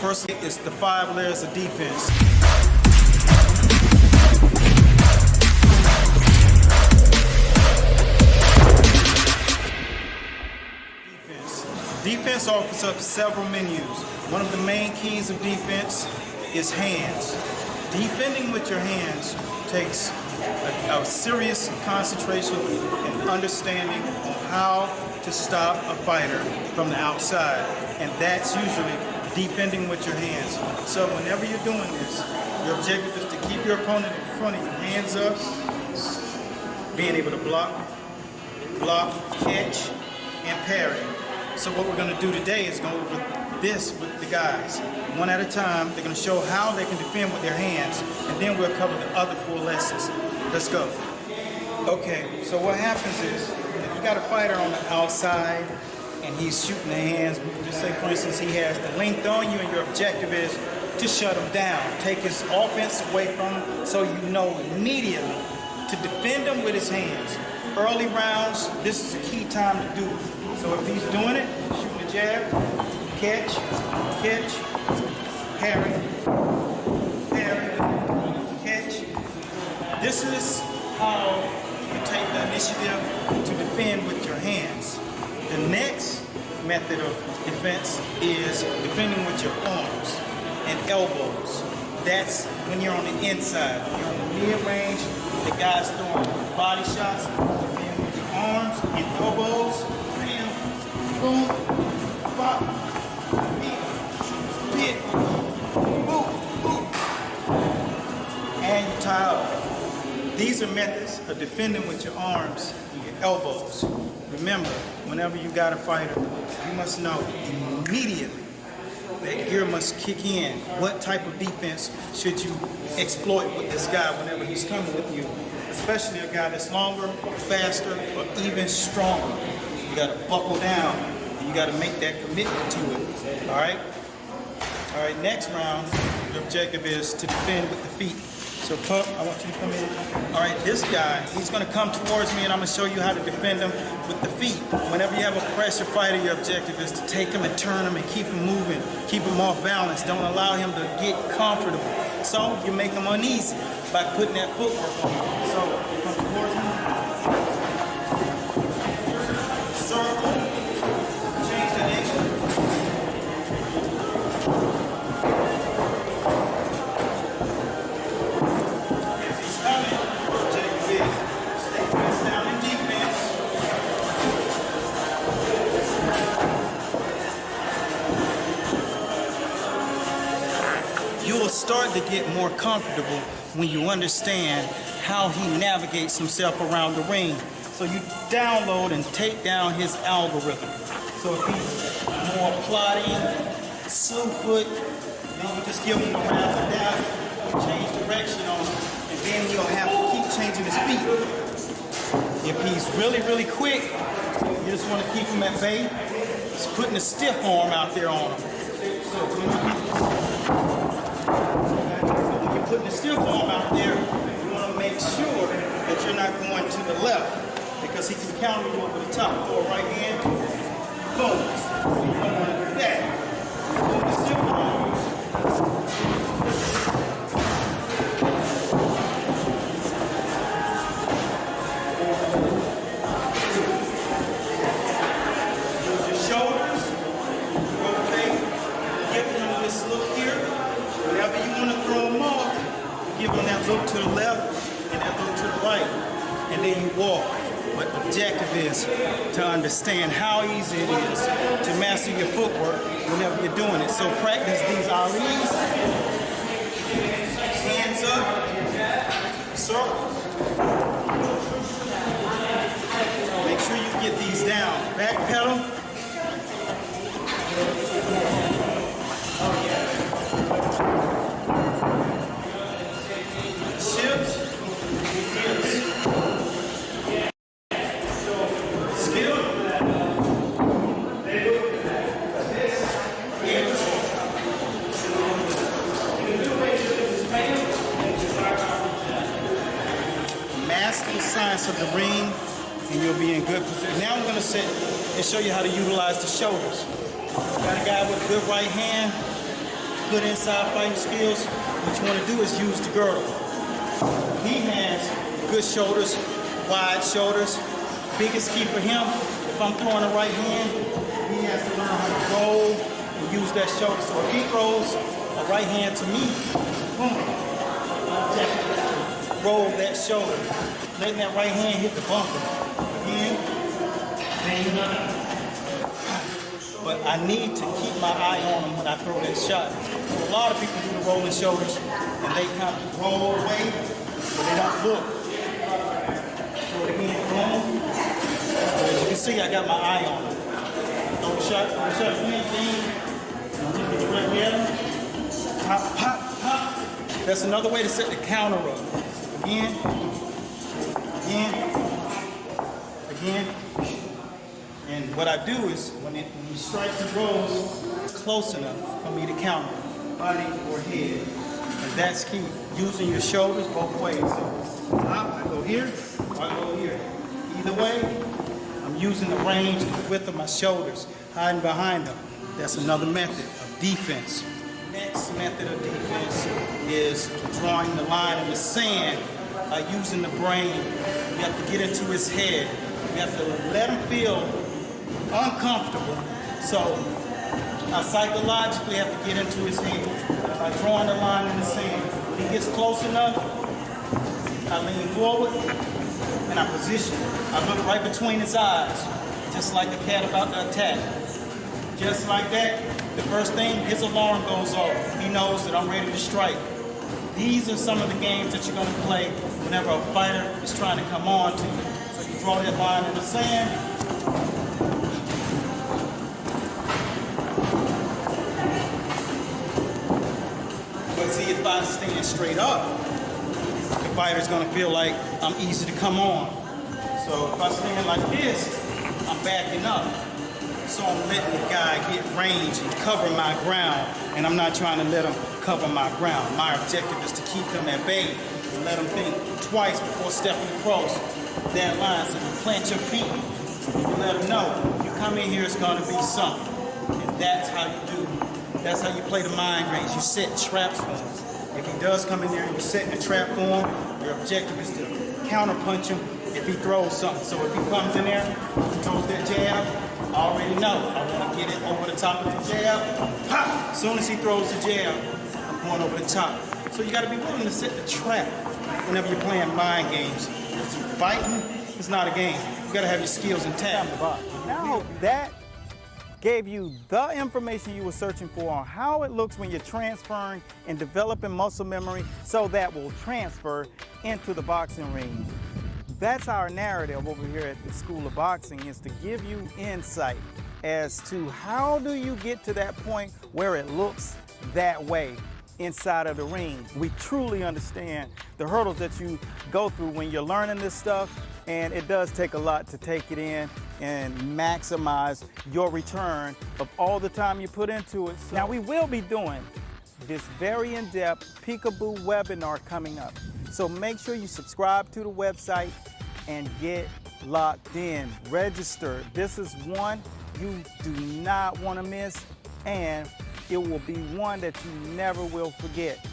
First is the 5 layers of defense. Defense offers up several menus. One of the main keys of defense is hands. Defending with your hands takes a serious concentration and understanding on how to stop a fighter from the outside. And that's usually defending with your hands. So whenever you're doing this, your objective is to keep your opponent in front of you, hands up, being able to block, catch, and parry. So what we're going to do today is go over this with the guys. One at a time, they're going to show how they can defend with their hands, and then we'll cover the other 4 lessons. Let's go. Okay, so what happens is, if you got a fighter on the outside, and he's shooting the hands, just say for instance he has the length on you, and your objective is to shut him down. Take his offense away from him so you know immediately to defend him with his hands. Early rounds, this is a key time to do it. So if he's doing it, shooting the jab, catch, parry, catch. This is how you take the initiative to defend with your hands. The next method of defense is defending with your arms and elbows. That's when you're on the inside. You're on the mid-range, the guy's throwing body shots, defend with your arms and elbows. Bam, boom, pop, hit, boom, boom. And you tie up. These are methods of defending with your arms and your elbows. Remember, whenever you got a fighter, you must know immediately that gear must kick in. What type of defense should you exploit with this guy whenever he's coming with you? Especially a guy that's longer, faster, or even stronger. You got to buckle down, and you got to make that commitment to it. All right? All right, next round, your objective is to defend with the feet. So Pup, I want you to come in. All right, this guy, he's gonna come towards me and I'm gonna show you how to defend him with the feet. Whenever you have a pressure fighter, your objective is to take him and turn him and keep him moving, keep him off balance. Don't allow him to get comfortable. So you make him uneasy by putting that footwork on him. So come towards me. Circle, change the angle. You will start to get more comfortable when you understand how he navigates himself around the ring. So you download and take down his algorithm. So if he's more plotting, slew foot, then you just give him a razzle dazzle, change direction on him, and then you'll have to keep changing his feet. If he's really, really quick, you just want to keep him at bay. Just putting a stiff arm out there on him. So when you're putting a stiff arm out there, you want to make sure that you're not going to the left because he can counter you over the top. Or right hand, boom. You don't want to do that. Put the stiff arms. Give him that look to the left and that look to the right, and then you walk. But the objective is to understand how easy it is to master your footwork whenever you're doing it. So practice these Ali's, hands up, circles. Make sure you get these down. Back pedal. Master the science of the ring, and you'll be in good position. Now I'm going to sit and show you how to utilize the shoulders. Got a guy with a good right hand. good inside fighting skills, what you want to do is use the girdle. He has good shoulders, wide shoulders. Biggest key for him, if I'm throwing a right hand, he has to learn how to roll and use that shoulder. So if he throws a right hand to me, boom, roll that shoulder, letting that right hand hit the bumper. Again, bang up. But I need to keep my eye on him when I throw that shot. So a lot of people do the rolling shoulders and they kind of roll away, but they don't look. Throw it again, boom. So as you can see, I got my eye on him. Throw the shot for me, right here. Pop, pop, pop. That's another way to set the counter up. Again, again, again. And what I do is, when he strikes and rolls, it's close enough for me to counter, body or head. And that's key, using your shoulders both ways. So I go here, or I go here. Either way, I'm using the range and the width of my shoulders, hiding behind them. That's another method of defense. Next method of defense is drawing the line in the sand by using the brain. You have to get into his head. You have to let him feel uncomfortable. So I psychologically have to get into his head by drawing the line in the sand. When he gets close enough, I lean forward and I position. I look right between his eyes, just like a cat about to attack. Just like that, the first thing, his alarm goes off. He knows that I'm ready to strike. These are some of the games that you're going to play whenever a fighter is trying to come on to you. So you draw that line in the sand. But see, if I stand straight up, the fighter's going to feel like I'm easy to come on. So if I stand like this, I'm backing up. So I'm letting the guy get range and cover my ground, and I'm not trying to let him cover my ground. My objective is to keep him at bay and let him think twice before stepping across that line. So you plant your feet, you let him know, if you come in here, it's going to be something. And that's how you do. That's how you play the mind games. You set traps for him. If he does come in there and you're setting a trap for him, your objective is to counter punch him if he throws something. So if he comes in there, he throws that jab, I already know. I want to get it over the top of the jab. Pop! As soon as he throws the jab, I'm going over the top. So you got to be willing to set the trap whenever you're playing mind games. Fighting is not a game. You got to have your skills intact. Now that gave you the information you were searching for on how it looks when you're transferring and developing muscle memory so that will transfer into the boxing ring. That's our narrative over here at the School of Boxing, is to give you insight as to how do you get to that point where it looks that way inside of the ring. We truly understand the hurdles that you go through when you're learning this stuff, and it does take a lot to take it in and maximize your return of all the time you put into it. Now we will be doing this very in-depth Peekaboo webinar coming up. So make sure you subscribe to the website and get locked in. Register. This is one you do not want to miss, and it will be one that you never will forget.